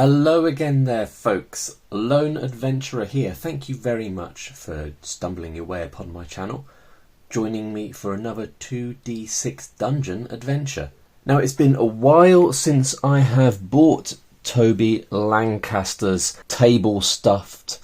Hello again there folks, Lone Adventurer here. Thank you very much for stumbling your way upon my channel, joining me for another 2d6 dungeon adventure. Now it's been a while since I have bought Toby Lancaster's table stuffed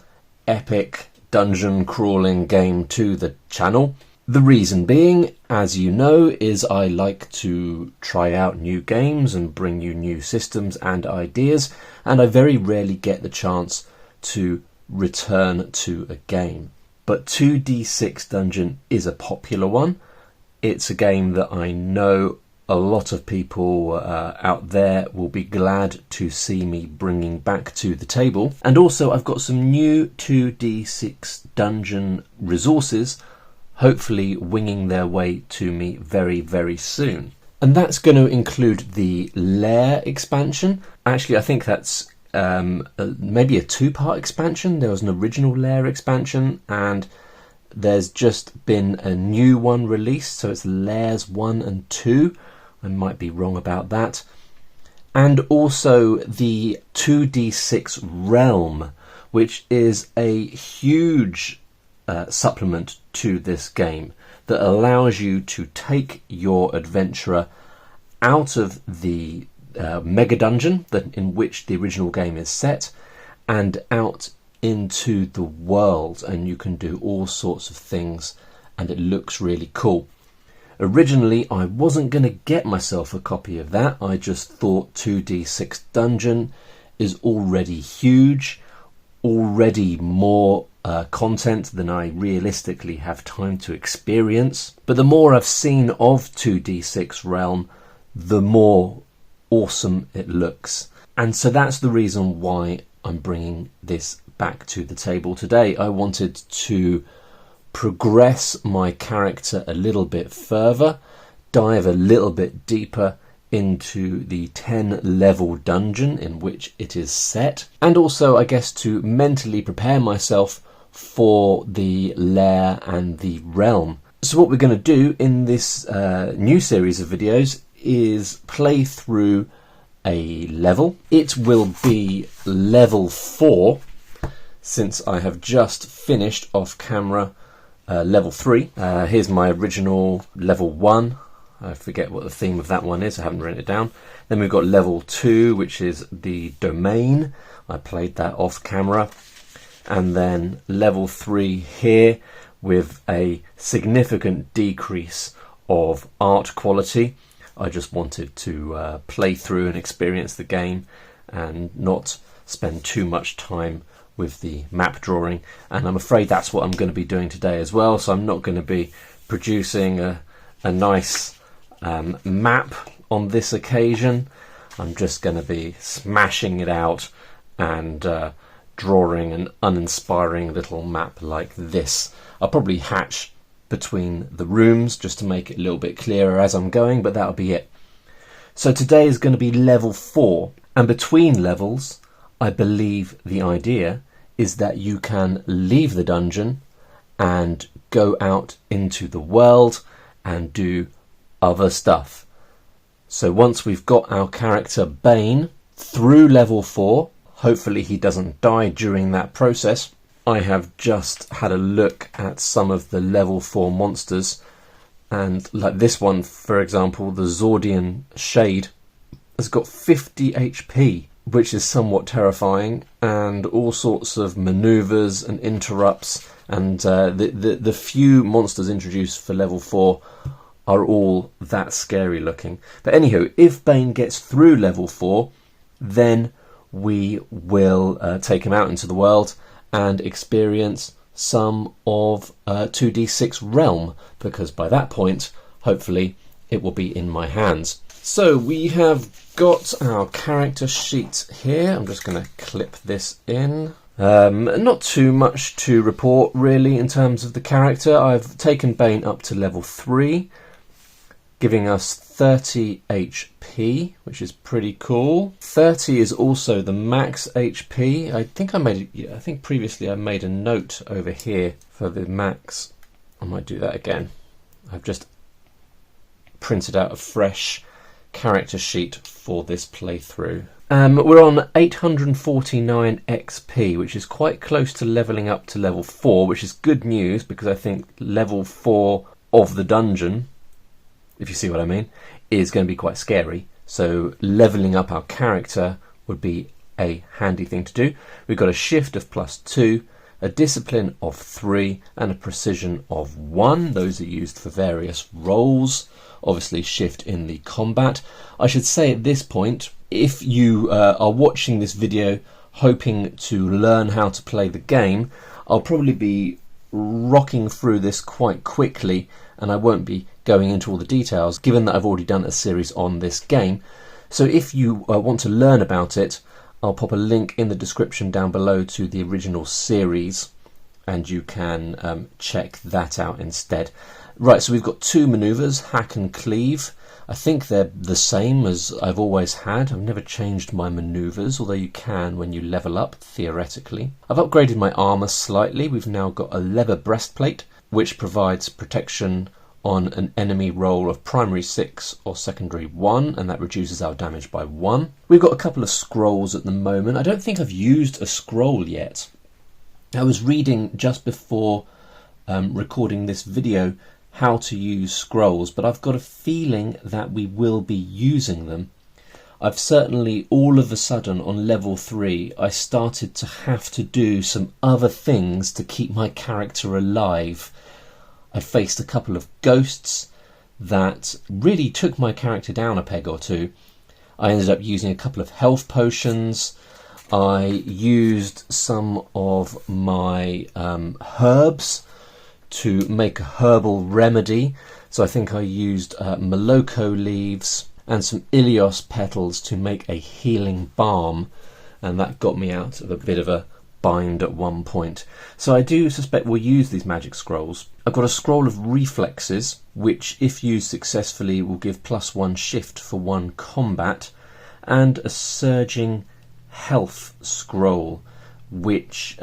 epic dungeon crawling game to the channel. The reason being, as you know, is I like to try out new games and bring you new systems and ideas, and I very rarely get the chance to return to a game. But 2d6 Dungeon is a popular one. It's a game that I know a lot of people out there will be glad to see me bringing back to the table. And also I've got some new 2d6 Dungeon resources hopefully winging their way to me very, very soon. And that's going to include the Lair expansion. Actually, I think that's maybe a two-part expansion. There was an original Lair expansion, and there's just been a new one released, so it's Lairs 1 and 2. I might be wrong about that. And also the 2d6 Realm, which is a huge supplement to this game that allows you to take your adventurer out of the mega dungeon in which the original game is set and out into the world, and you can do all sorts of things and it looks really cool. Originally I wasn't going to get myself a copy of that. I just thought 2d6 Dungeon is already huge, already more content than I realistically have time to experience. But the more I've seen of 2d6 Realm, the more awesome it looks. And so that's the reason why I'm bringing this back to the table today. I wanted to progress my character a little bit further, dive a little bit deeper into the 10 level dungeon in which it is set, and also I guess to mentally prepare myself for the Lair and the Realm. So what we're going to do in this new series of videos is play through a level. It will be level 4, since I have just finished off camera level 3. Here's my original level 1. I forget what the theme of that one is, I haven't written it down. Then we've got level 2, which is the domain. I played that off camera. And then level 3 here with a significant decrease of art quality. I just wanted to play through and experience the game and not spend too much time with the map drawing. And I'm afraid that's what I'm going to be doing today as well. So I'm not going to be producing a nice map on this occasion. I'm just going to be smashing it out and drawing an uninspiring little map like this. I'll probably hatch between the rooms just to make it a little bit clearer as I'm going, but that'll be it. So today is going to be level 4, and between levels I believe the idea is that you can leave the dungeon and go out into the world and do other stuff. So once we've got our character Bane through level 4, hopefully he doesn't die during that process. I have just had a look at some of the level 4 monsters, and like this one for example, the Zordian Shade, has got 50 HP, which is somewhat terrifying, and all sorts of maneuvers and interrupts, and the few monsters introduced for level 4 are all that scary looking. But anyhow, if Bane gets through level 4, then we will take him out into the world and experience some of 2d6 Realm, because by that point hopefully it will be in my hands. So we have got our character sheet here. I'm just going to clip this in. Not too much to report really in terms of the character. I've taken Bane up to level 3, giving us 30 HP, which is pretty cool. 30 is also the max HP. I think previously I made a note over here for the max. I might do that again. I've just printed out a fresh character sheet for this playthrough. We're on 849 XP, which is quite close to levelling up to level 4, which is good news because I think level 4 of the dungeon, if you see what I mean, is going to be quite scary. So levelling up our character would be a handy thing to do. We've got a shift of +2, a discipline of 3, and a precision of 1. Those are used for various roles. Obviously shift in the combat. I should say at this point, if you are watching this video hoping to learn how to play the game, I'll probably be rocking through this quite quickly and I won't be going into all the details given that I've already done a series on this game. So if you want to learn about it, I'll pop a link in the description down below to the original series and you can check that out instead. Right, so we've got 2 manoeuvres, hack and cleave. I think they're the same as I've always had. I've never changed my manoeuvres, although you can when you level up, theoretically. I've upgraded my armour slightly. We've now got a leather breastplate, which provides protection on an enemy roll of primary 6 or secondary 1, and that reduces our damage by 1. We've got a couple of scrolls at the moment. I don't think I've used a scroll yet. I was reading just before recording this video how to use scrolls, but I've got a feeling that we will be using them. I've certainly all of a sudden on level 3 I started to have to do some other things to keep my character alive. I faced a couple of ghosts that really took my character down a peg or two. I ended up using a couple of health potions. I used some of my herbs to make a herbal remedy. So I think I used Moloko leaves and some Ilios petals to make a healing balm, and that got me out of a bit of a bind at one point. So I do suspect we'll use these magic scrolls. I've got a scroll of reflexes, which if used successfully will give +1 shift for 1 combat, and a surging health scroll, which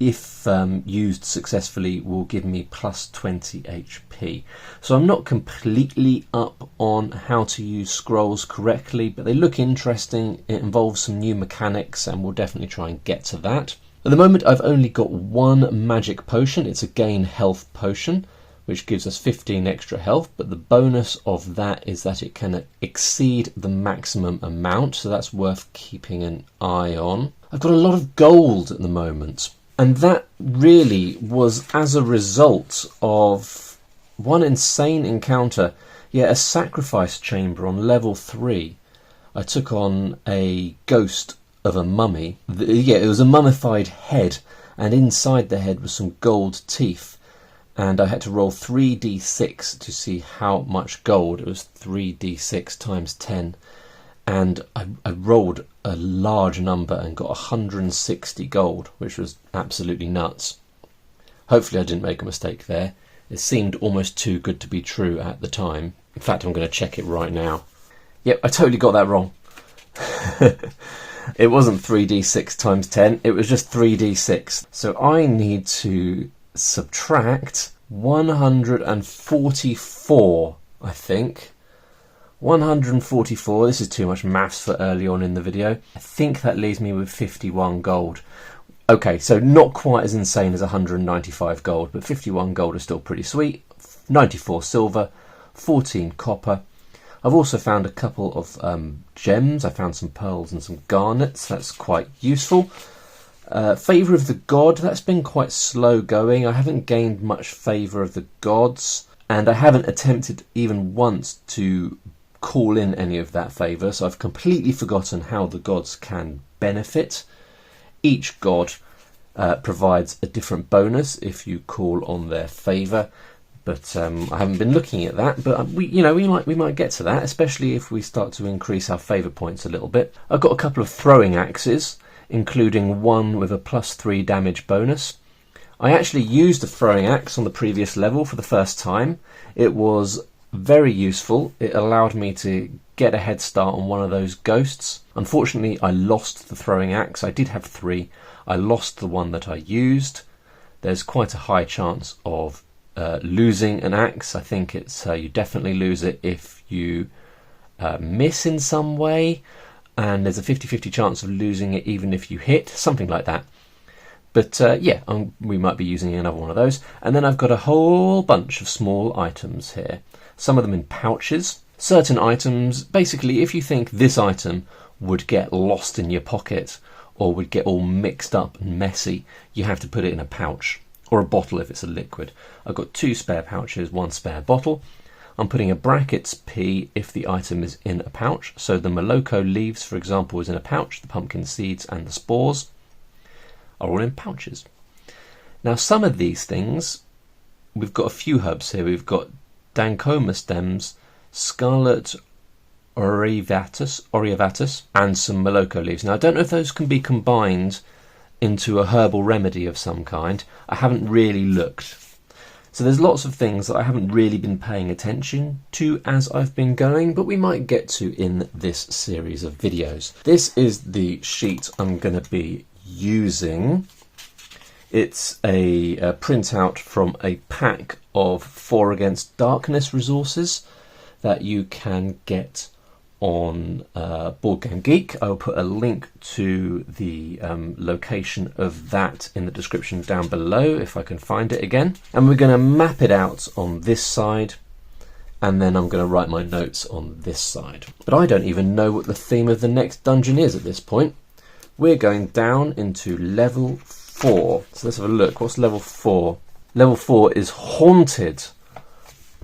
if used successfully will give me +20 HP. So I'm not completely up on how to use scrolls correctly, but they look interesting. It involves some new mechanics and we'll definitely try and get to that. At the moment I've only got 1 magic potion. It's a gain health potion, which gives us 15 extra health, but the bonus of that is that it can exceed the maximum amount, so that's worth keeping an eye on. I've got a lot of gold at the moment, and that really was as a result of one insane encounter. Yeah, a sacrifice chamber on level 3. I took on a ghost of a mummy. Yeah, it was a mummified head, and inside the head was some gold teeth. And I had to roll 3d6 to see how much gold. It was 3d6 times 10. And I rolled a large number and got 160 gold, which was absolutely nuts. Hopefully I didn't make a mistake there. It seemed almost too good to be true at the time. In fact, I'm going to check it right now. Yep, I totally got that wrong. It wasn't 3d6 times 10, it was just 3d6. So I need to subtract 144, I think. 144, this is too much maths for early on in the video. I think that leaves me with 51 gold. Okay, so not quite as insane as 195 gold, but 51 gold is still pretty sweet. 94 silver, 14 copper. I've also found a couple of gems. I found some pearls and some garnets. That's quite useful. Favour of the God, that's been quite slow going. I haven't gained much favour of the gods, and I haven't attempted even once to call in any of that favour, so I've completely forgotten how the gods can benefit. Each god provides a different bonus if you call on their favour, but I haven't been looking at that. But we might get to that, especially if we start to increase our favour points a little bit. I've got a couple of throwing axes, including one with a +3 damage bonus. I actually used a throwing axe on the previous level for the first time. It was very useful. It allowed me to get a head start on one of those ghosts. Unfortunately, I lost the throwing axe. I did have 3. I lost the one that I used. There's quite a high chance of losing an axe. I think it's you definitely lose it if you miss in some way. and there's a 50-50 chance of losing it even if you hit, something like that. But yeah, we might be using another one of those. And then I've got a whole bunch of small items here, some of them in pouches. Certain items, basically, if you think this item would get lost in your pocket or would get all mixed up and messy, you have to put it in a pouch or a bottle if it's a liquid. I've got 2 spare pouches, 1 spare bottle. I'm putting a brackets P if the item is in a pouch. So the Moloko leaves, for example, is in a pouch. The pumpkin seeds and the spores are all in pouches. Now, some of these things, we've got a few hubs here. We've got Dancoma stems, Scarlet Oriavatus, and some Moloko leaves. Now, I don't know if those can be combined into a herbal remedy of some kind. I haven't really looked. So there's lots of things that I haven't really been paying attention to as I've been going, but we might get to in this series of videos. This is the sheet I'm going to be using. It's a printout from a pack of 4 Against Darkness resources that you can get on Board Game Geek. I'll put a link to the location of that in the description down below if I can find it again. And we're going to map it out on this side, and then I'm going to write my notes on this side. But I don't even know what the theme of the next dungeon is at this point. We're going down into level 4. So let's have a look. What's level 4? Level 4 is Haunted.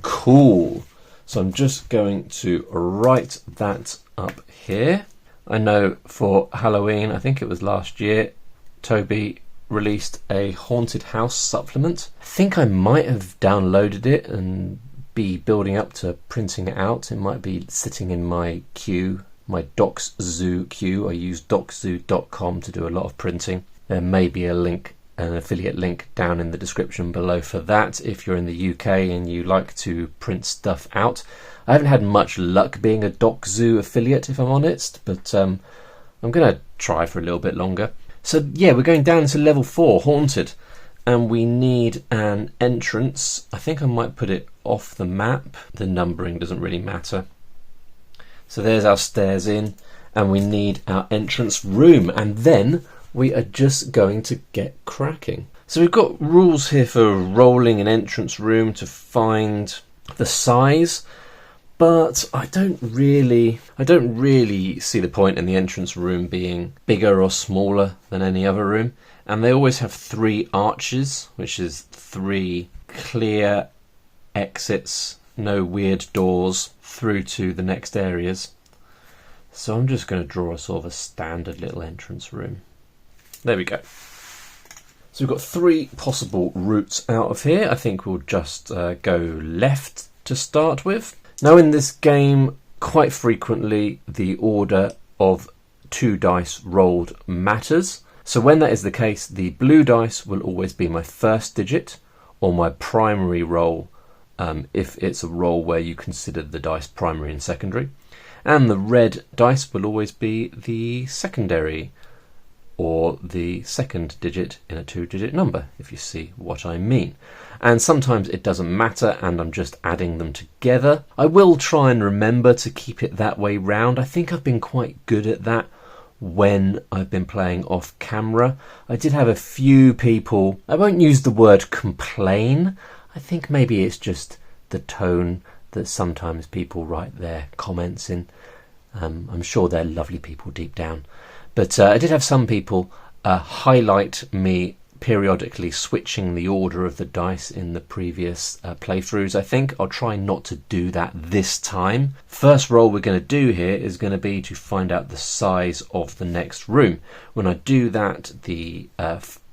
Cool. So I'm just going to write that up here. I know for Halloween, I think it was last year, Toby released a Haunted House supplement. I think I might have downloaded it and be building up to printing it out. It might be sitting in my queue, my DocsZoo queue. I use doczoo.com to do a lot of printing. There may be a link, an affiliate link down in the description below for that if you're in the UK and you like to print stuff out. I haven't had much luck being a DocZoo affiliate, if I'm honest, but I'm going to try for a little bit longer. So yeah, we're going down to level 4, Haunted, and we need an entrance. I think I might put it off the map. The numbering doesn't really matter. So there's our stairs in, and we need our entrance room, and then we are just going to get cracking. So we've got rules here for rolling an entrance room to find the size, but I don't really see the point in the entrance room being bigger or smaller than any other room. And they always have 3 arches, which is 3 clear exits, no weird doors through to the next areas. So I'm just going to draw a sort of a standard little entrance room. There we go. So we've got 3 possible routes out of here. I think we'll just go left to start with. Now in this game, quite frequently the order of 2 dice rolled matters. So when that is the case, the blue dice will always be my first digit, or my primary roll if it's a roll where you consider the dice primary and secondary. And the red dice will always be the secondary, or the second digit in a 2-digit number, if you see what I mean. And sometimes it doesn't matter and I'm just adding them together. I will try and remember to keep it that way round. I think I've been quite good at that when I've been playing off camera. I did have a few people, I won't use the word complain, I think maybe it's just the tone that sometimes people write their comments in. I'm sure they're lovely people deep down. But I did have some people highlight me periodically switching the order of the dice in the previous playthroughs. I think I'll try not to do that this time. First roll we're going to do here is going to be to find out the size of the next room. When I do that, the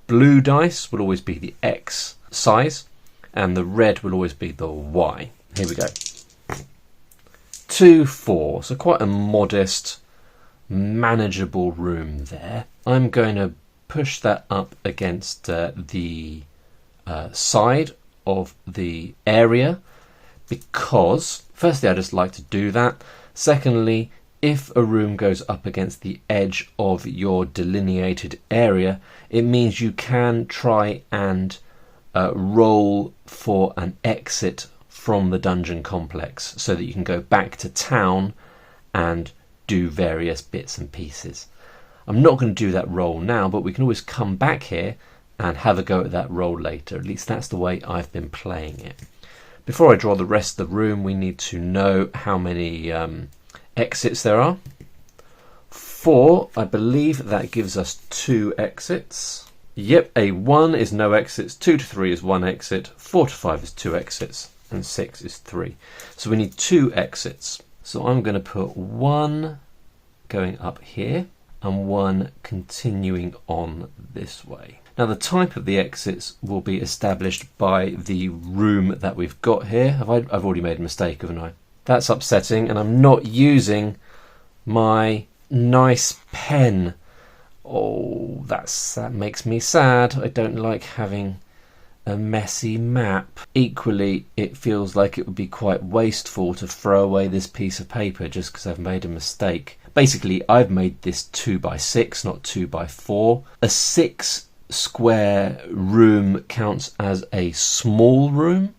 blue dice will always be the X size and the red will always be the Y. Here we go. 2, 4, so quite a modest, manageable room there. I'm going to push that up against the side of the area because firstly I just like to do that. Secondly, if a room goes up against the edge of your delineated area, it means you can try and roll for an exit from the dungeon complex so that you can go back to town and do various bits and pieces. I'm not going to do that roll now, but we can always come back here and have a go at that roll later. At least that's the way I've been playing it. Before I draw the rest of the room, we need to know how many exits there are. 4, I believe that gives us 2 exits. Yep, a 1 is no exits, 2 to 3 is 1 exit, 4 to 5 is 2 exits, and 6 is 3. So we need 2 exits. So I'm going to put 1 going up here and 1 continuing on this way. Now the type of the exits will be established by the room that we've got here. I've already made a mistake, haven't I? That's upsetting, and I'm not using my nice pen. Oh, that makes me sad. I don't like having a messy map. Equally, it feels like it would be quite wasteful to throw away this piece of paper just because I've made a mistake. Basically, I've made this 2x6, not 2x4. A 6 square room counts as a small room.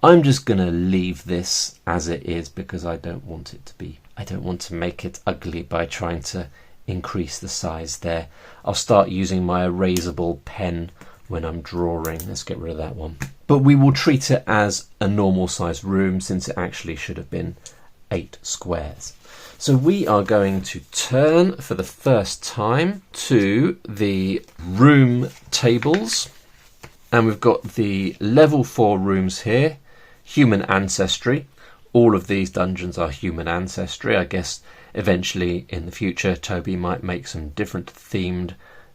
I'm just going to leave this as it is because I don't want it to be. I don't want to make it ugly by trying to increase the size there. I'll start using my erasable pen when I'm drawing. Let's get rid of that one. But we will treat it as a normal size room since it actually should have been 8 squares. So we are going to turn for the first time to the room tables, and we've got the level 4 rooms here, human ancestry. All of these dungeons are human ancestry. I guess eventually in the future Toby might make some different themed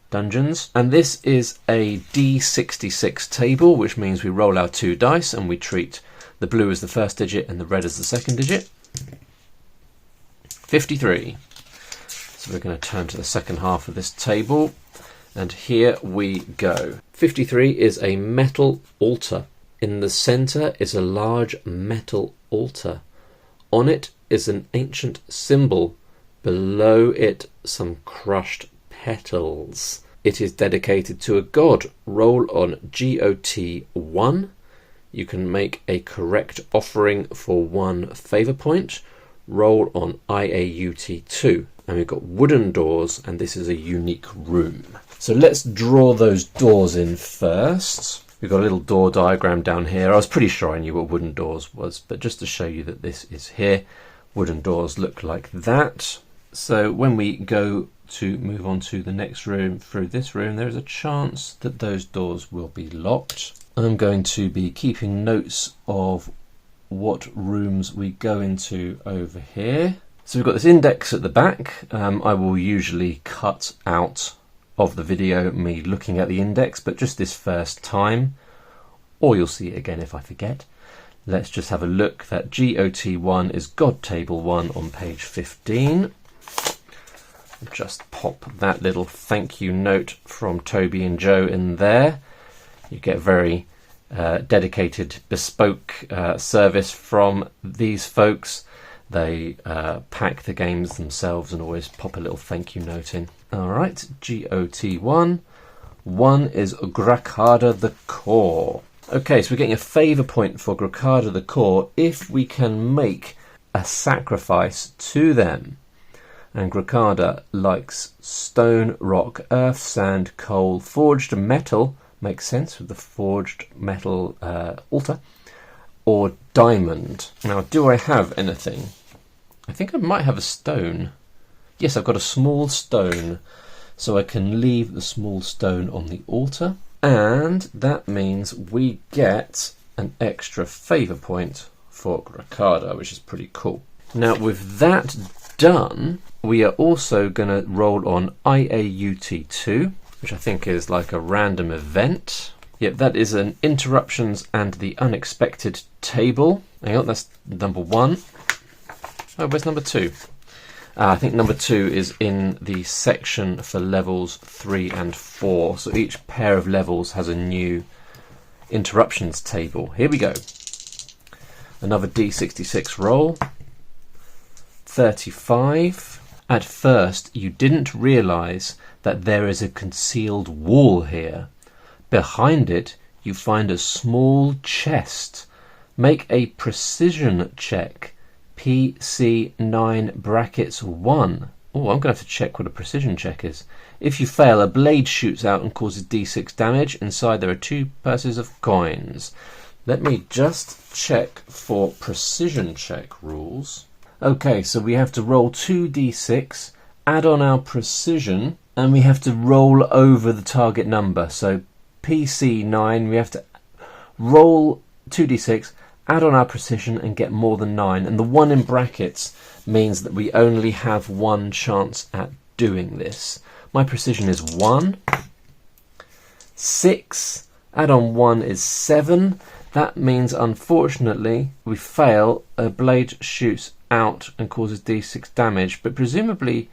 dungeons. And this is a D66 table, which means we roll our 2 dice and we treat the blue as the first digit and the red as the second digit. 53. So we're going to turn to the second half of this table, and here we go. 53 is a metal altar. In the centre is a large metal altar. On it is an ancient symbol. Below it some crushed petals. It is dedicated to a god. Roll on GOT 1. You can make a correct offering for 1 favour point. Roll on IAUT 2. And we've got wooden doors, and this is a unique room. So let's draw those doors in first. We've got a little door diagram down here. I was pretty sure I knew what wooden doors was, but just to show you that this is here, wooden doors look like that. So when we go to move on to the next room through this room, there is a chance that those doors will be locked. I'm going to be keeping notes of what rooms we go into over here. So we've got this index at the back. I will usually cut out of the video me looking at the index, but just this first time, or you'll see it again if I forget. Let's just have a look. That GOT1 is God Table 1 on page 15. Just pop that little thank you note from Toby and Joe in there. You get very dedicated bespoke service from these folks. They pack the games themselves and always pop a little thank you note in. Alright, GOT1. 1 is Grakada the Core. Okay, so we're getting a favour point for Grakada the Core if we can make a sacrifice to them. And Grakada likes stone, rock, earth, sand, coal, forged metal. Makes sense with the forged metal altar. Or diamond. Now, do I have anything? I think I might have a stone. Yes, I've got a small stone. So I can leave the small stone on the altar. And that means we get an extra favour point for Grakada, which is pretty cool. Now, with that done, we are also going to roll on IAUT2, which I think is like a random event. Yep, that is an interruptions and the unexpected table. Hang on, that's number 1. Oh, where's number 2? I think number 2 is in the section for levels 3 and 4. So each pair of levels has a new interruptions table. Here we go. Another D66 roll. 35. At first, you didn't realise that there is a concealed wall here. Behind it, you find a small chest. Make a precision check. PC9 brackets 1. Oh, I'm going to have to check what a precision check is. If you fail, a blade shoots out and causes d6 damage. Inside there are 2 purses of coins. Let me just check for precision check rules. Okay, so we have to roll 2d6, add on our precision, and we have to roll over the target number. So PC9, we have to roll 2d6, add on our precision and get more than 9. And the 1 in brackets means that we only have 1 chance at doing this. My precision is 1. 6, add on 1 is 7. That means, unfortunately, we fail. A blade shoots out and causes d6 damage, but presumably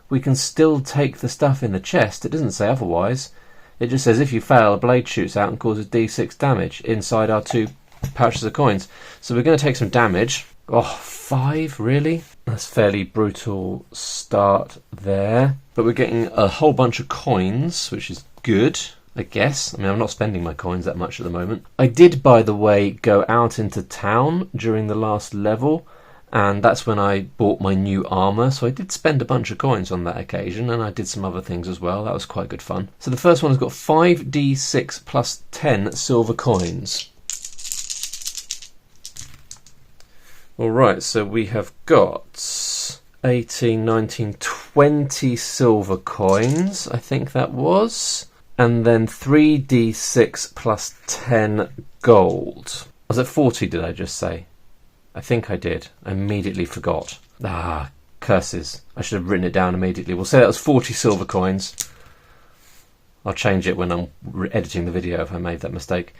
we can still take the stuff in the chest. It doesn't say otherwise. It just says if you fail, a blade shoots out and causes d6 damage inside our 2 pouches of coins. So we're going to take some damage. Oh, 5, really? That's a fairly brutal start there. But we're getting a whole bunch of coins, which is good, I guess. I mean, I'm not spending my coins that much at the moment. I did, by the way, go out into town during the last level, and that's when I bought my new armour. So I did spend a bunch of coins on that occasion, and I did some other things as well. That was quite good fun. So the first one has got 5d6 plus 10 silver coins. Alright, so we have got 18, 19, 20 silver coins, I think that was. And then 3d6 plus 10 gold. Was it 40, did I just say? I think I did. I immediately forgot. Ah, curses. I should have written it down immediately. We'll say that was 40 silver coins. I'll change it when I'm editing the video if I made that mistake.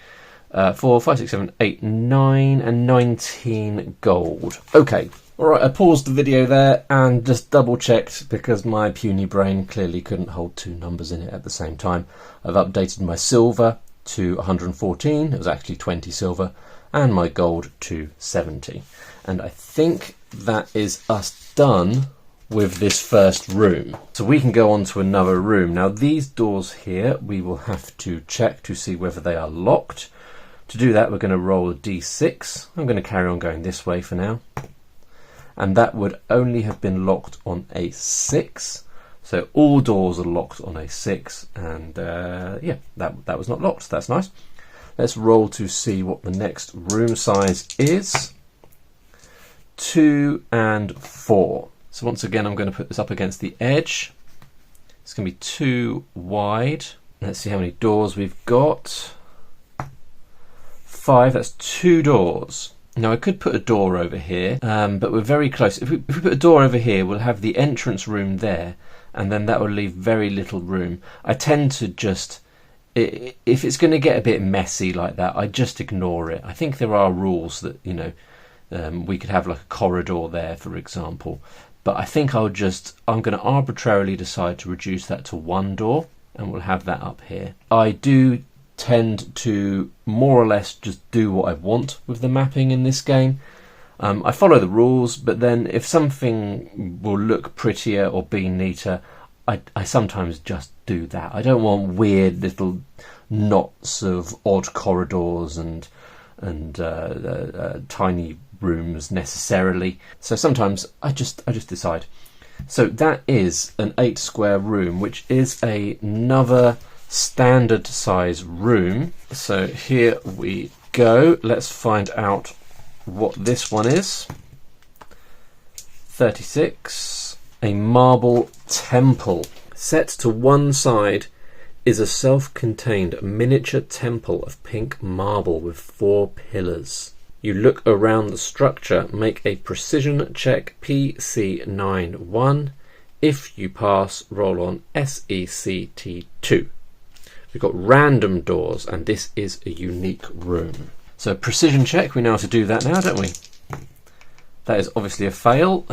4, 5, 6, 7, 8, 9 and 19 gold. Okay. Alright, I paused the video there and just double checked because my puny brain clearly couldn't hold 2 numbers in it at the same time. I've updated my silver to 114, it was actually 20 silver, and my gold to 70. And I think that is us done with this first room. So we can go on to another room. Now these doors here we will have to check to see whether they are locked. To do that we're going to roll a d6. I'm going to carry on going this way for now. And that would only have been locked on a 6. So all doors are locked on a 6, and yeah, that was not locked. That's nice. Let's roll to see what the next room size is. 2 and 4. So once again, I'm going to put this up against the edge. It's going to be too wide. Let's see how many doors we've got. 5. That's 2 doors. Now I could put a door over here, but we're very close. If we put a door over here, we'll have the entrance room there, and then that will leave very little room. I tend to just, if it's going to get a bit messy like that, I just ignore it. I think there are rules that, you know, we could have like a corridor there, for example. But I think I'm going to arbitrarily decide to reduce that to 1 door, and we'll have that up here. I do tend to more or less just do what I want with the mapping in this game. I follow the rules, but then if something will look prettier or be neater, I sometimes just do that. I don't want weird little knots of odd corridors and tiny rooms necessarily. So sometimes I just decide. So that is an 8 square room, which is another standard size room. So here we go. Let's find out what this one is. 36. A marble temple. Set to one side is a self-contained miniature temple of pink marble with 4 pillars. You look around the structure, make a precision check PC91. If you pass, roll on SECT2. We've got random doors, and this is a unique room. So precision check, we know how to do that now, don't we? That is obviously a fail.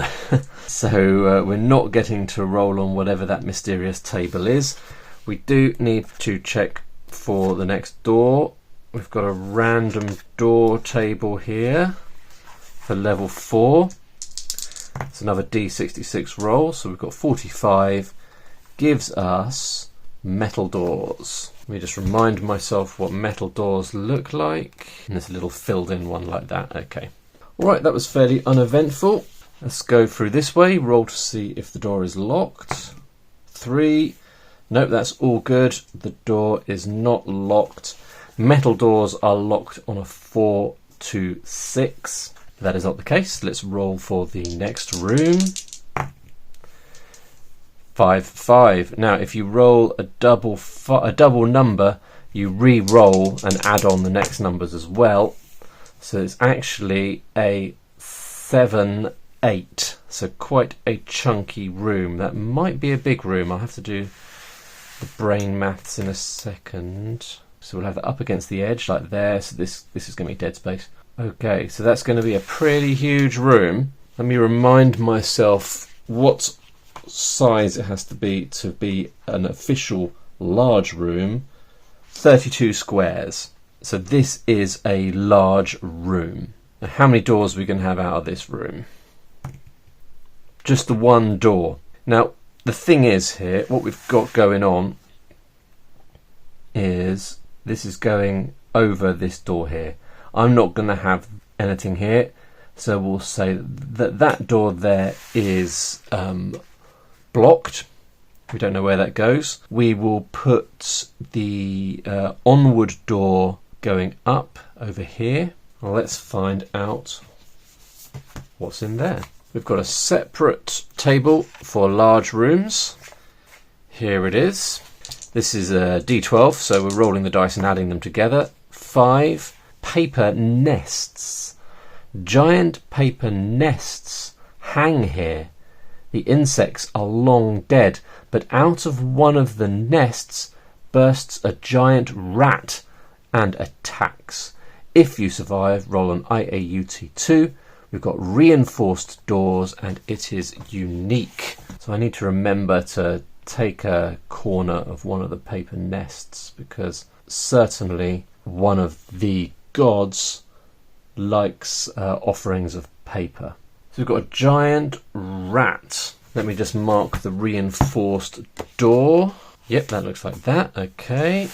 So we're not getting to roll on whatever that mysterious table is. We do need to check for the next door. We've got a random door table here for level 4. It's another D66 roll, so we've got 45. Gives us metal doors. Let me just remind myself what metal doors look like. And there's a little filled in one like that. Okay. Alright, that was fairly uneventful. Let's go through this way, roll to see if the door is locked. 3. Nope, that's all good. The door is not locked. Metal doors are locked on a 4 to 6. That is not the case. Let's roll for the next room. 5, 5. Now, if you roll a double number, you re-roll and add on the next numbers as well. So it's actually a 7, 8. So quite a chunky room. That might be a big room. I'll have to do the brain maths in a second. So we'll have that up against the edge like there. So this is going to be dead space. Okay, so that's going to be a pretty huge room. Let me remind myself what size it has to be an official large room. 32 squares. So this is a large room. Now, how many doors are we going to have out of this room? Just the one door. Now, the thing is here, what we've got going on is this is going over this door here. I'm not going to have anything here, so we'll say that that door there is blocked. We don't know where that goes. We will put the onward door going up over here. Well, let's find out what's in there. We've got a separate table for large rooms. Here it is. This is a D12, so we're rolling the dice and adding them together. 5. Paper nests. Giant paper nests hang here. The insects are long dead, but out of one of the nests bursts a giant rat and attacks. If you survive, roll an IAUT2. We've got reinforced doors and it is unique. So I need to remember to take a corner of one of the paper nests because certainly one of the gods likes offerings of paper. So we've got a giant rat. Let me just mark the reinforced door. Yep, that looks like that. Okay.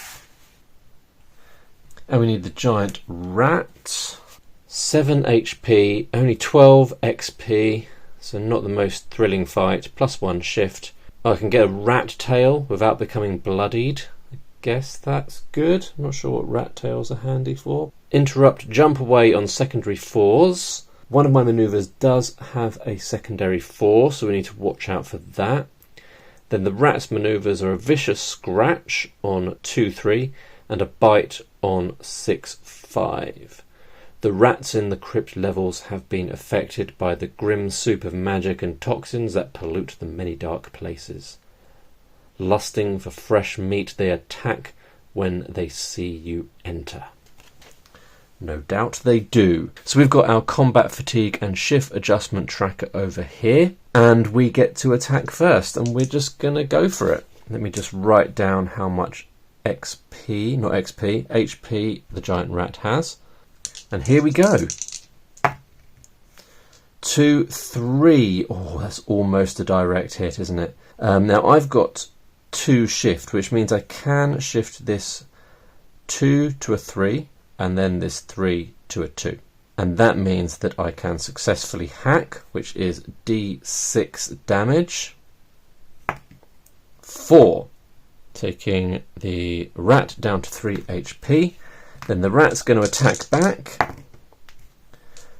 And we need the giant rat. 7 HP, only 12 XP, so not the most thrilling fight. +1 shift. Oh, I can get a rat tail without becoming bloodied. I guess that's good. I'm not sure what rat tails are handy for. Interrupt, jump away on secondary 4s. One of my manoeuvres does have a secondary 4, so we need to watch out for that. Then the rat's manoeuvres are a vicious scratch on 2-3 and a bite on 6-5. The rats in the crypt levels have been affected by the grim soup of magic and toxins that pollute the many dark places. Lusting for fresh meat, they attack when they see you enter. No doubt they do. So we've got our combat fatigue and shift adjustment tracker over here, and we get to attack first, and we're just going to go for it. Let me just write down how much HP the giant rat has. And here we go. 2, 3. Oh, that's almost a direct hit, isn't it? Now I've got 2 shift, which means I can shift this 2 to a 3, and then this 3 to a 2. And that means that I can successfully hack, which is D6 damage. 4. Taking the rat down to 3 HP. Then the rat's going to attack back.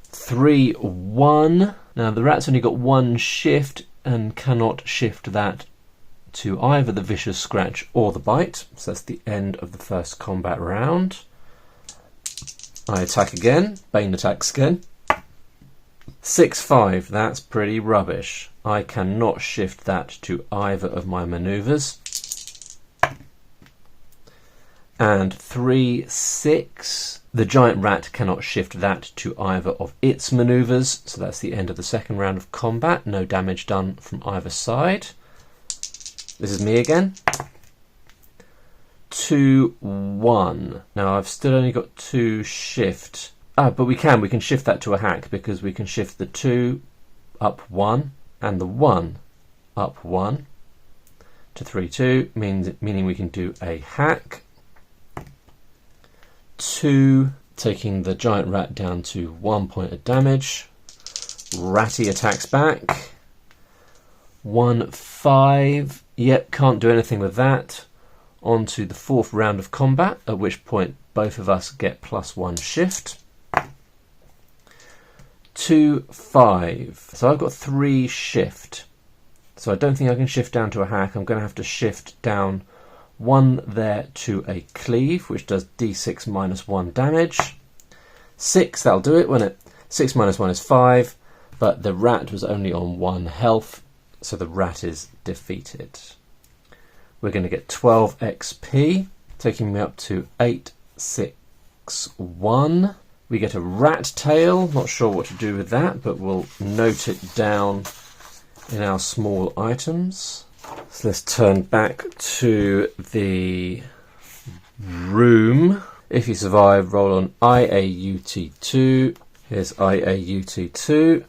3, 1. Now the rat's only got 1 shift and cannot shift that to either the vicious scratch or the bite. So that's the end of the first combat round. I attack again. Bane attacks again. 6, 5. That's pretty rubbish. I cannot shift that to either of my manoeuvres. And 3, 6. The giant rat cannot shift that to either of its manoeuvres, so that's the end of the second round of combat. No damage done from either side. This is me again. 2, 1. Now I've still only got 2 shift. But we can shift that to a hack because we can shift the 2 up 1 and the 1 up 1 to 3, 2, meaning we can do a hack. 2, taking the giant rat down to 1 point of damage. Ratty attacks back. 1, 5. Yep, can't do anything with that. On to the 4th round of combat, at which point both of us get +1 shift. 2, 5. So I've got 3 shift. So I don't think I can shift down to a hack. I'm going to have to shift down 1 there to a cleave, which does d6 minus 1 damage. 6, that'll do it, won't it? 6 minus 1 is 5, but the rat was only on 1 health, so the rat is defeated. We're going to get 12 XP, taking me up to 861. We get a rat tail, not sure what to do with that, but we'll note it down in our small items. So let's turn back to the room. If you survive, roll on IAUT2. Here's IAUT2.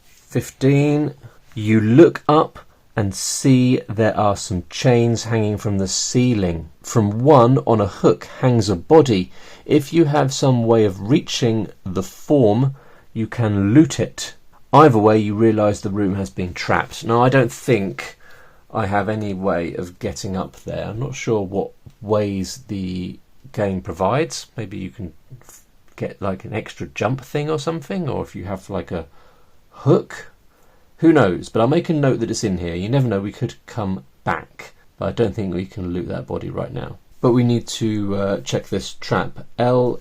15. You look up and see there are some chains hanging from the ceiling. From one on a hook hangs a body. If you have some way of reaching the form, you can loot it. Either way, you realise the room has been trapped. Now, I don't think I have any way of getting up there. I'm not sure what ways the game provides. Maybe you can get like an extra jump thing or something, or if you have like a hook. Who knows? But I'll make a note that it's in here. You never know, we could come back. But I don't think we can loot that body right now. But we need to check this trap. L2TR.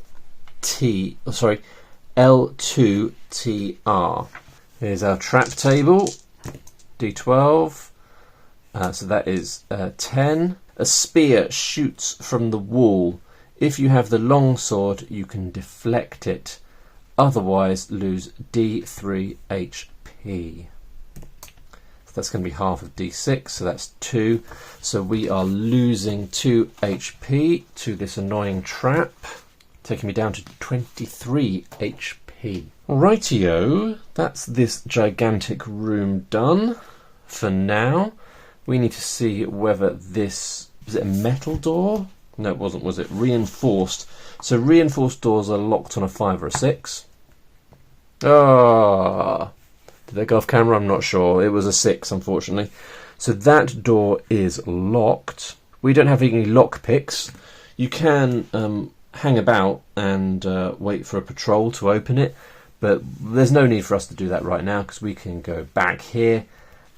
Here's our trap table. D12. So that is 10. A spear shoots from the wall. If you have the long sword, you can deflect it. Otherwise, lose D3 HP. That's going to be half of d6, so that's 2. So we are losing 2 HP to this annoying trap, taking me down to 23 HP. Rightio, that's this gigantic room done for now. We need to see whether this... is it a metal door? No, it wasn't, was it? Reinforced. So reinforced doors are locked on a 5 or a 6. Ah... Did they go off camera? I'm not sure. It was a 6, unfortunately. So that door is locked. We don't have any lock picks. You can hang about and wait for a patrol to open it, but there's no need for us to do that right now because we can go back here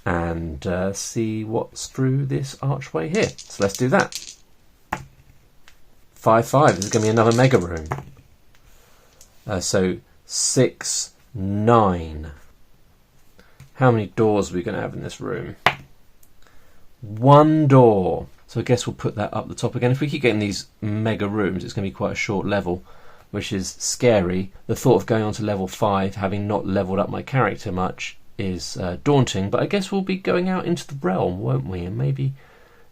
and see what's through this archway here. So let's do that. 5-5. This is going to be another mega room. So 6, 9. How many doors are we going to have in this room? 1 door. So I guess we'll put that up the top again. If we keep getting these mega rooms, it's going to be quite a short level, which is scary. The thought of going on to level 5, having not leveled up my character much, is daunting. But I guess we'll be going out into the realm, won't we? And maybe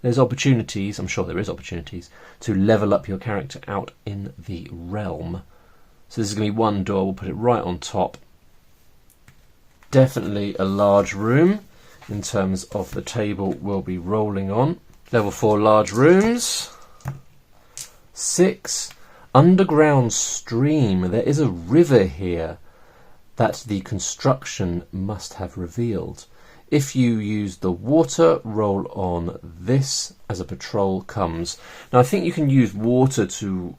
there's opportunities, I'm sure there is opportunities, to level up your character out in the realm. So this is going to be 1 door. We'll put it right on top. Definitely a large room in terms of the table we'll be rolling on. Level 4 large rooms. 6. Underground stream. There is a river here that the construction must have revealed. If you use the water, roll on this as a patrol comes. Now I think you can use water to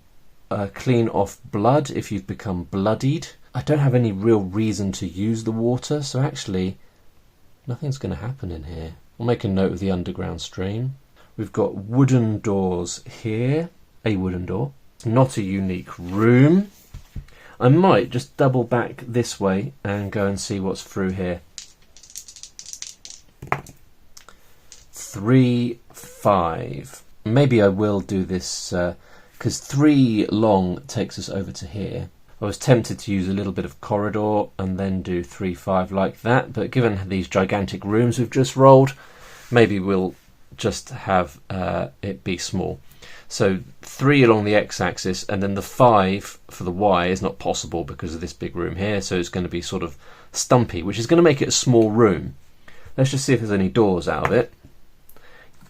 clean off blood if you've become bloodied. I don't have any real reason to use the water, so actually nothing's going to happen in here. We'll make a note of the underground stream. We've got wooden doors here, a wooden door. It's not a unique room. I might just double back this way and go and see what's through here. 3, 5. Maybe I will do this because 3 long takes us over to here. I was tempted to use a little bit of corridor and then do 3, 5 like that, but given these gigantic rooms we've just rolled, maybe we'll just have it be small. So 3 along the x-axis, and then the 5 for the y is not possible because of this big room here, so it's going to be sort of stumpy, which is going to make it a small room. Let's just see if there's any doors out of it.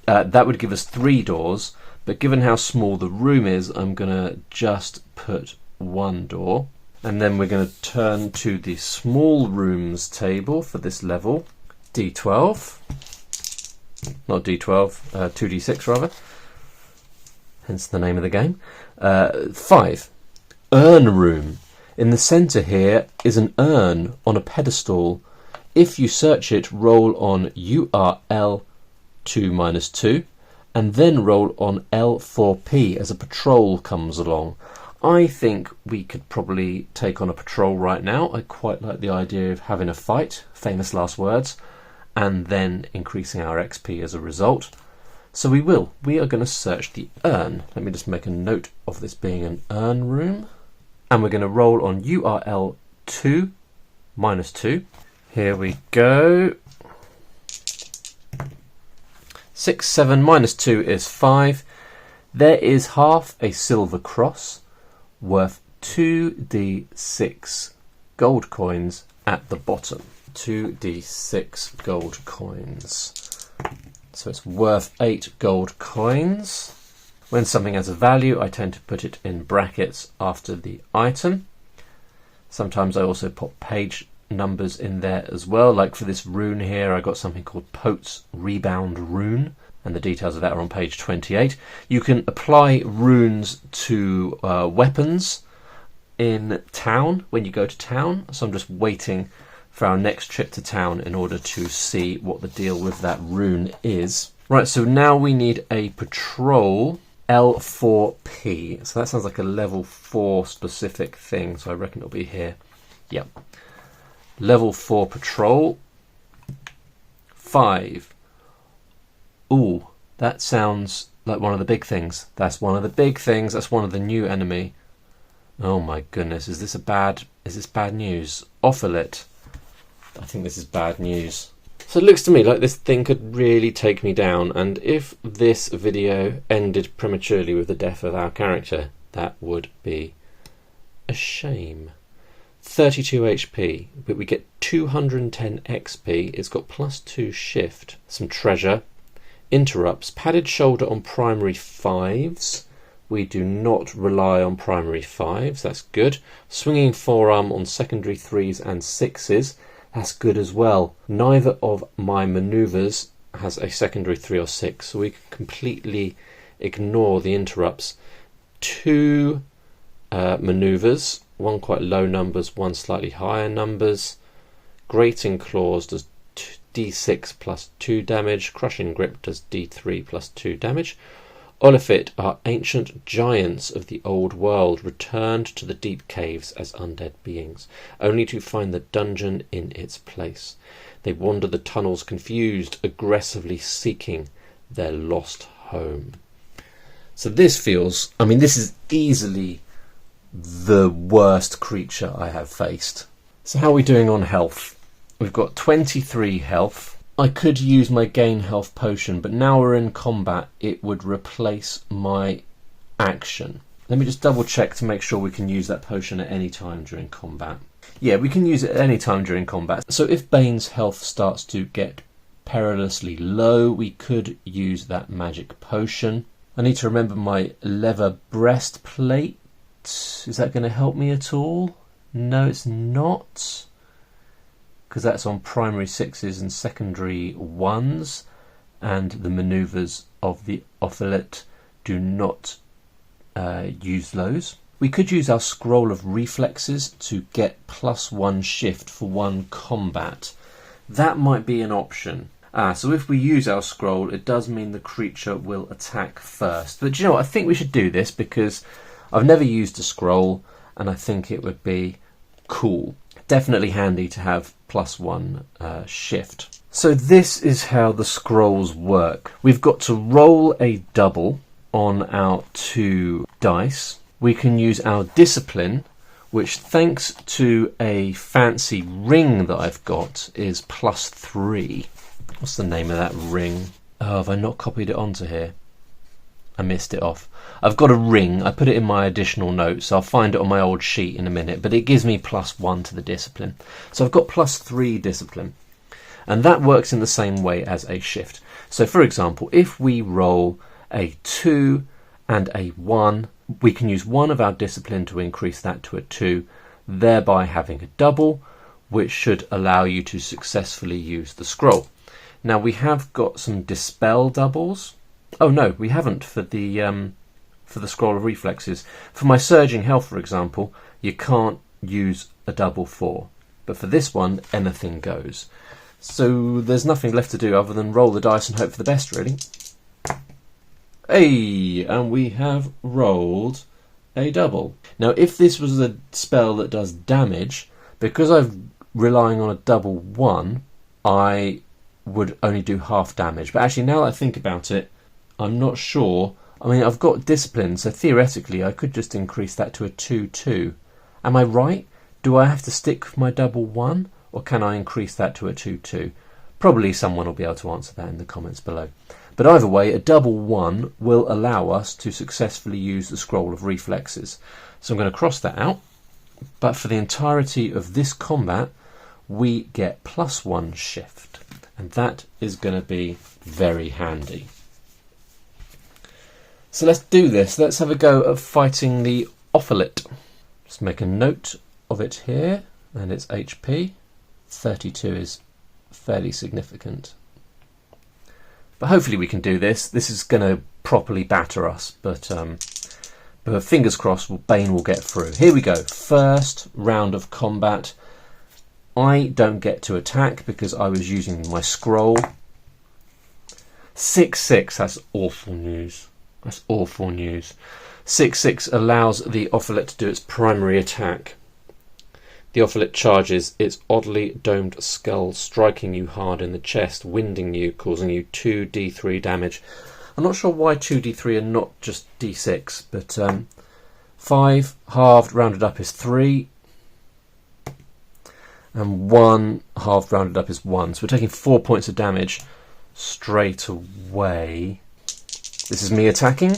That would give us 3 doors, but given how small the room is, I'm going to just put one door. And then we're going to turn to the small rooms table for this level, D12, not D12, 2D6 rather, hence the name of the game. 5, urn room. In the centre here is an urn on a pedestal. If you search it, roll on URL 2-2 and then roll on L4P as a patrol comes along. I think we could probably take on a patrol right now. I quite like the idea of having a fight, famous last words, and then increasing our XP as a result. So we will. We are going to search the urn. Let me just make a note of this being an urn room. And we're going to roll on URL 2-2. Here we go. 6, 7, -2 is 5. There is half a silver cross worth 2d6 gold coins at the bottom. 2d6 gold coins. So it's worth 8 gold coins. When something has a value, I tend to put it in brackets after the item. Sometimes I also put page numbers in there as well. Like for this rune here, I got something called Pote's Rebound Rune, and the details of that are on page 28. You can apply runes to weapons in town when you go to town. So I'm just waiting for our next trip to town in order to see what the deal with that rune is. Right, so now we need a patrol. L4P. So that sounds like a level 4 specific thing, so I reckon it'll be here. Yep. Level 4 patrol. 5. Ooh, that sounds like one of the big things. That's one of the big things. That's one of the new enemy. Oh my goodness, is this bad news? Ofilit. I think this is bad news. So it looks to me like this thing could really take me down, and if this video ended prematurely with the death of our character, that would be a shame. 32 HP, but we get 210 XP. It's got +2 shift, some treasure, interrupts, padded shoulder on primary 5s. We do not rely on primary 5s, that's good. Swinging forearm on secondary 3s and 6s. That's good as well. Neither of my manoeuvres has a secondary 3 or 6, so we can completely ignore the interrupts. 2 manoeuvres, one quite low numbers, one slightly higher numbers. Grating Claws does D6 +2 damage. Crushing Grip does D3 +2 damage. Ofilit are ancient giants of the old world, returned to the deep caves as undead beings, only to find the dungeon in its place. They wander the tunnels confused, aggressively seeking their lost home. So this feels, I mean, this is easily the worst creature I have faced. So how are we doing on health? We've got 23 health. I could use my gain health potion, but now we're in combat, it would replace my action. Let me just double check to make sure we can use that potion at any time during combat. Yeah, we can use it at any time during combat. So if Bane's health starts to get perilously low, we could use that magic potion. I need to remember my leather breastplate. Is that going to help me at all? No, it's not, because that's on primary 6s and secondary 1s, and the manoeuvres of the Ofilit do not use those. We could use our scroll of reflexes to get +1 shift for 1 combat. That might be an option. So if we use our scroll, it does mean the creature will attack first. But do you know what? I think we should do this because I've never used a scroll, and I think it would be cool. Definitely handy to have +1 shift. So this is how the scrolls work. We've got to roll a double on our 2 dice. We can use our discipline, which thanks to a fancy ring that I've got is +3. What's the name of that ring? Oh, have I not copied it onto here? I missed it off. I've got a ring. I put it in my additional notes. I'll find it on my old sheet in a minute, but it gives me +1 to the discipline. So I've got +3 discipline, and that works in the same way as a shift. So for example, if we roll a 2 and a 1. We can use one of our discipline to increase that to a 2, thereby having a double, which should allow you to successfully use the scroll. Now we have got some dispel doubles. Oh no, we haven't for the scroll of reflexes. For my surging health, for example, you can't use a double 4, but for this one, anything goes. So there's nothing left to do other than roll the dice and hope for the best, really. Hey, and we have rolled a double. Now, if this was a spell that does damage, because I'm relying on a double 1, I would only do half damage. But actually, now that I think about it, I'm not sure. I mean, I've got discipline, so theoretically I could just increase that to a 2-2. Am I right? Do I have to stick with my double 1, or can I increase that to a 2-2? Probably someone will be able to answer that in the comments below. But either way, a double 1 will allow us to successfully use the scroll of reflexes. So I'm going to cross that out. But for the entirety of this combat, we get +1 shift. And that is going to be very handy. So let's do this. Let's have a go at fighting the Ofilit. Just make a note of it here. And it's HP. 32 is fairly significant. But hopefully we can do this. This is going to properly batter us, but fingers crossed Bane will get through. Here we go. First round of combat. I don't get to attack because I was using my scroll. 6-6, that's awful news. That's awful news. 6-6 allows the Ofilit to do its primary attack. The Ofilit charges its oddly domed skull, striking you hard in the chest, winding you, causing you 2d3 damage. I'm not sure why 2d3 and not just d6, but 5 halved rounded up is 3, and 1 halved rounded up is 1. So we're taking 4 points of damage straight away. This is me attacking.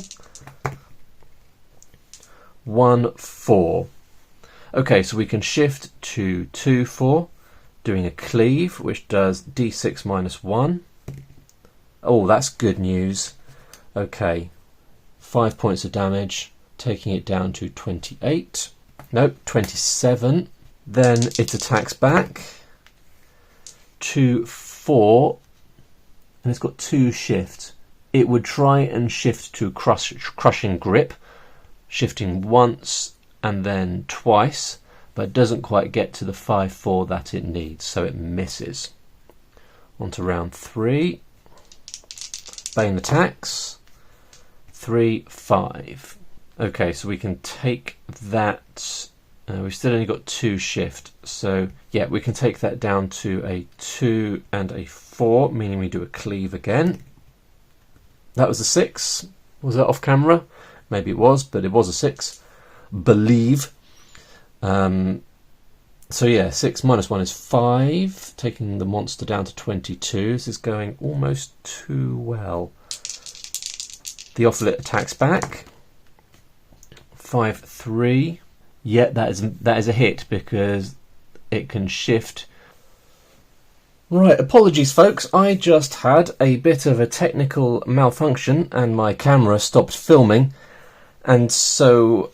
1, 4. Okay, so we can shift to 2-4, doing a cleave, which does d6 minus 1. Oh, that's good news. Okay, 5 points of damage, taking it down to 28. Nope, 27. Then it attacks back. 2-4, and it's got 2 shifts. It would try and shift to crushing grip, shifting once and then twice, but doesn't quite get to the 5-4 that it needs, so it misses. On to round 3. Bane attacks. 3-5. Okay, so we can take that. We've still only got 2 shift, so yeah, we can take that down to a 2 and a 4, meaning we do a cleave again. That was a 6. Was that off camera? Maybe it was, but it was a 6. Believe. So yeah, 6 minus 1 is 5, taking the monster down to 22. This is going almost too well. The Ofilit attacks back. 5-3. Yet that is a hit because it can shift. Right, apologies folks, I just had a bit of a technical malfunction and my camera stopped filming, and so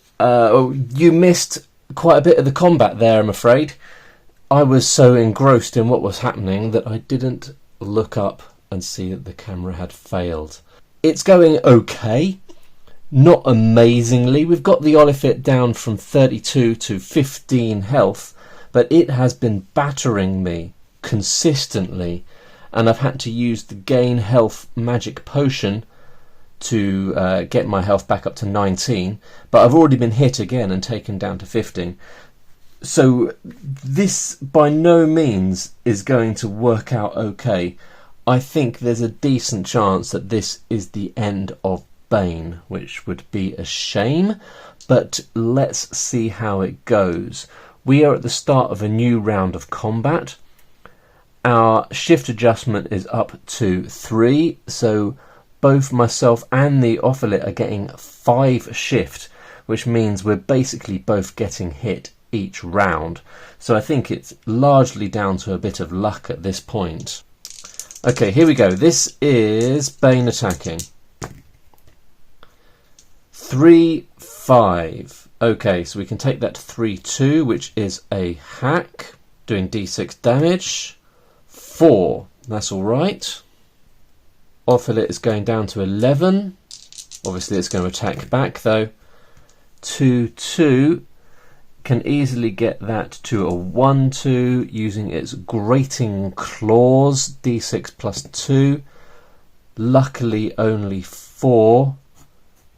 you missed quite a bit of the combat there, I'm afraid. I was so engrossed in what was happening that I didn't look up and see that the camera had failed. It's going okay, not amazingly. We've got the Ofilit down from 32 to 15 health, but it has been battering me consistently, and I've had to use the gain health magic potion to get my health back up to 19, but I've already been hit again and taken down to 15. So this by no means is going to work out okay. I think there's a decent chance that this is the end of Bane, which would be a shame, but let's see how it goes. We are at the start of a new round of combat. Our shift adjustment is up to 3, so both myself and the Ofilit are getting 5 shift, which means we're basically both getting hit each round. So I think it's largely down to a bit of luck at this point. Okay, here we go. This is Bane attacking. 3, 5. Okay, so we can take that to 3, 2, which is a hack, doing d6 damage. 4, that's alright. Ofilit is going down to 11. Obviously it's going to attack back though. 2, 2. Can easily get that to a 1, 2 using its grating claws. d6 plus 2. Luckily only 4.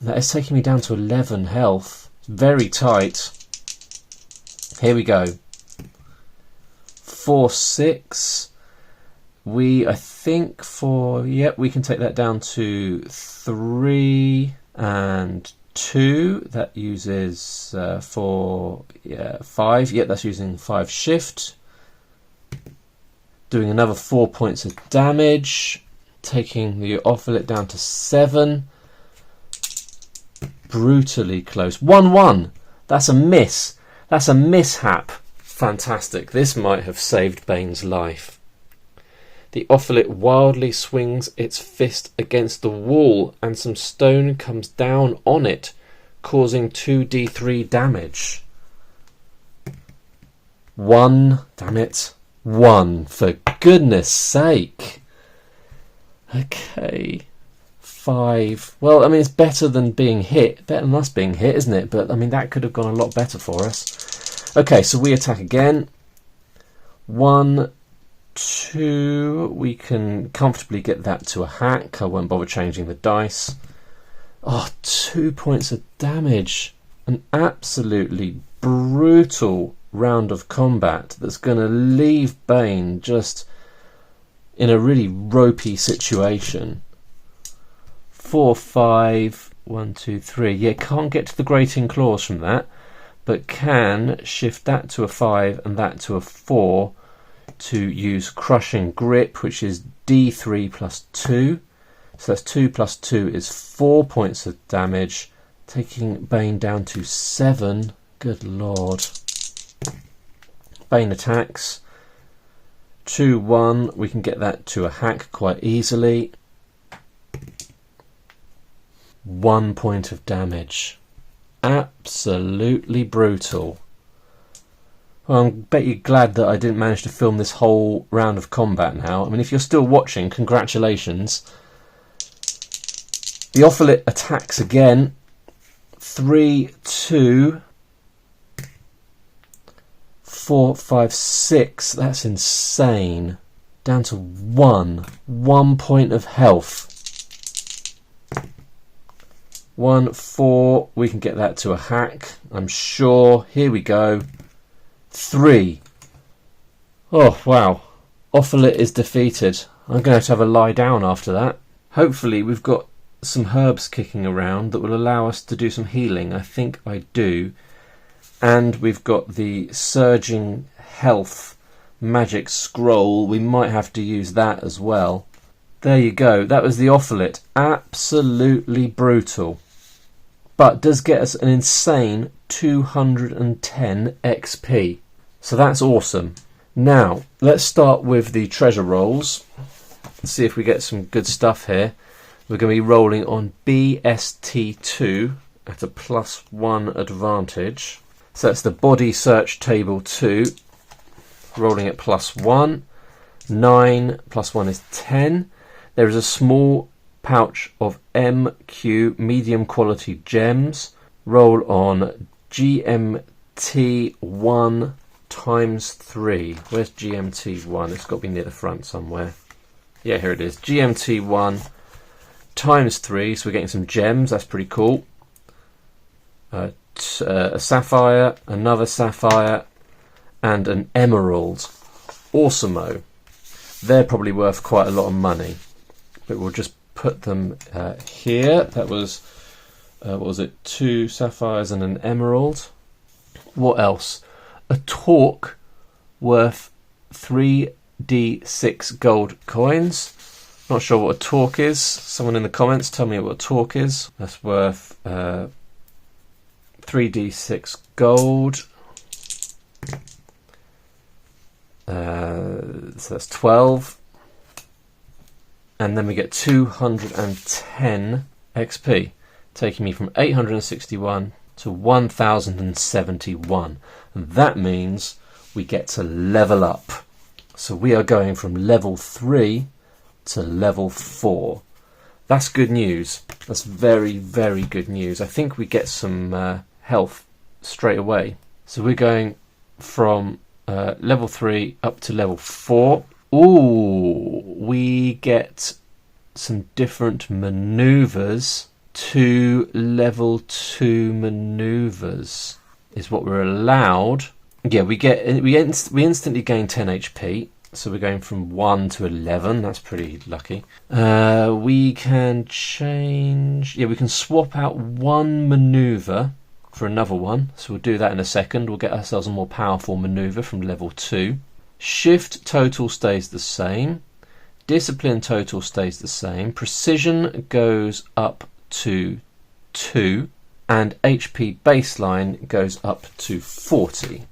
That is taking me down to 11 health. It's very tight. Here we go. 4, 6. I think we can take that down to 3 and 2. That uses 5. Yep, that's using 5 shift. Doing another 4 points of damage. Taking the Ofilit down to 7. Brutally close. 1, 1. That's a miss. That's a mishap. Fantastic. This might have saved Bane's life. The Ofilit wildly swings its fist against the wall and some stone comes down on it, causing 2d3 damage. 1, damn it. 1, for goodness sake. Okay. 5. Well, I mean, it's better than being hit. Better than us being hit, isn't it? But, I mean, that could have gone a lot better for us. Okay, so we attack again. 1, 2. We can comfortably get that to a hack. I won't bother changing the dice. Oh, 2 points of damage. An absolutely brutal round of combat that's going to leave Bane just in a really ropey situation. 4, 5. 1, 2, 3. Yeah, can't get to the grating claws from that, but can shift that to a 5 and that to a 4 to use crushing grip, which is d3 plus 2. So that's 2 plus 2 is 4 points of damage, taking Bane down to 7. Good lord. Bane attacks. 2, 1. We can get that to a hack quite easily. 1 point of damage. Absolutely brutal. Well, I bet you're glad that I didn't manage to film this whole round of combat now. I mean, if you're still watching, congratulations. The Ofilit attacks again. 3, 2. 4, 5, 6. That's insane. Down to 1. 1 point of health. 1, 4. We can get that to a hack, I'm sure. Here we go. 3. Oh, wow. Ofilit is defeated. I'm going to have a lie down after that. Hopefully we've got some herbs kicking around that will allow us to do some healing. I think I do. And we've got the surging health magic scroll. We might have to use that as well. There you go. That was the Ofilit. Absolutely brutal. But does get us an insane 210 XP. So that's awesome. Now, let's start with the treasure rolls. Let's see if we get some good stuff here. We're going to be rolling on BST2 at a +1 advantage. So that's the body search table 2. Rolling at +1. 9 +1 is 10. There is a small pouch of MQ medium quality gems. Roll on GMT1 times 3. Where's GMT1? It's got to be near the front somewhere. Yeah, here it is. GMT1 times 3. So we're getting some gems. That's pretty cool. A sapphire, another sapphire, and an emerald. Awesomeo. They're probably worth quite a lot of money. But we'll just put them here. That was, what was it? 2 sapphires and an emerald. What else? A torque worth 3d6 gold coins. Not sure what a torque is. Someone in the comments tell me what a torque is. That's worth 3d6 gold. So that's 12. And then we get 210 XP. taking me from 861 to 1071. And that means we get to level up. So we are going from level 3 to level 4. That's good news. That's very, very good news. I think we get some health straight away. So we're going from level 3 up to level 4. Ooh, we get some different maneuvers. 2 level 2 maneuvers is what we're allowed. Yeah, we instantly gain 10 HP. So we're going from 1 to 11. That's pretty lucky. We can change. Yeah, we can swap out one maneuver for another one. So we'll do that in a second. We'll get ourselves a more powerful maneuver from level 2. Shift total stays the same. Discipline total stays the same. Precision goes up to 2. And HP baseline goes up to 40.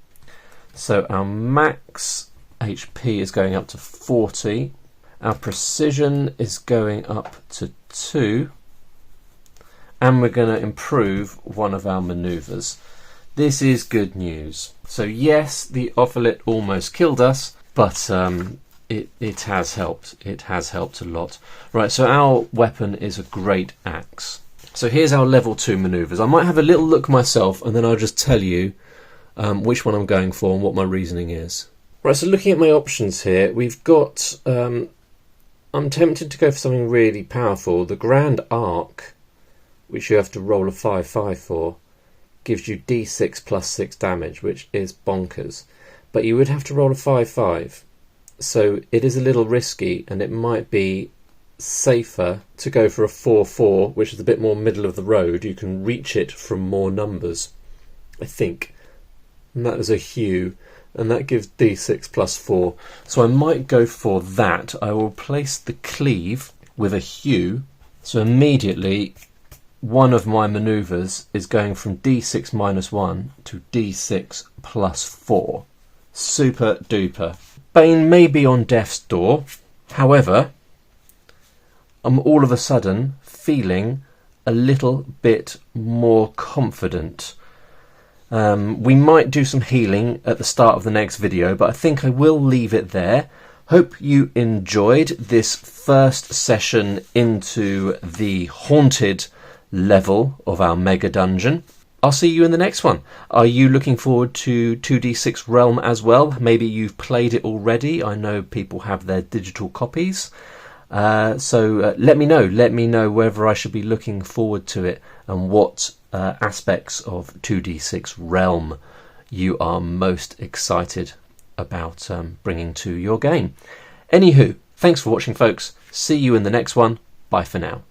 So our max HP is going up to 40. Our precision is going up to 2. And we're going to improve one of our maneuvers. This is good news. So yes, the Ofilit almost killed us, but it has helped. It has helped a lot. Right, so our weapon is a great axe. So here's our level 2 maneuvers. I might have a little look myself, and then I'll just tell you which one I'm going for and what my reasoning is. Right, so looking at my options here, we've got, I'm tempted to go for something really powerful. The Grand Arc, which you have to roll a 5/5 for, gives you d6 plus 6 damage, which is bonkers. But you would have to roll a 5/5. So it is a little risky, and it might be safer to go for a 4/4, which is a bit more middle of the road. You can reach it from more numbers, I think. And that is a Hue. And that gives d6 plus 4. So I might go for that. I will replace the cleave with a Hue. So immediately one of my maneuvers is going from d6 minus 1 to d6 plus 4. Super duper. Bane may be on death's door. However, I'm all of a sudden feeling a little bit more confident. We might do some healing at the start of the next video, but I think I will leave it there. Hope you enjoyed this first session into the haunted level of our mega dungeon. I'll see you in the next one. Are you looking forward to 2d6 Realm as well? Maybe you've played it already. I know people have their digital copies. So let me know. Let me know whether I should be looking forward to it and what aspects of 2d6 Realm you are most excited about bringing to your game. Anywho, thanks for watching, folks. See you in the next one. Bye for now.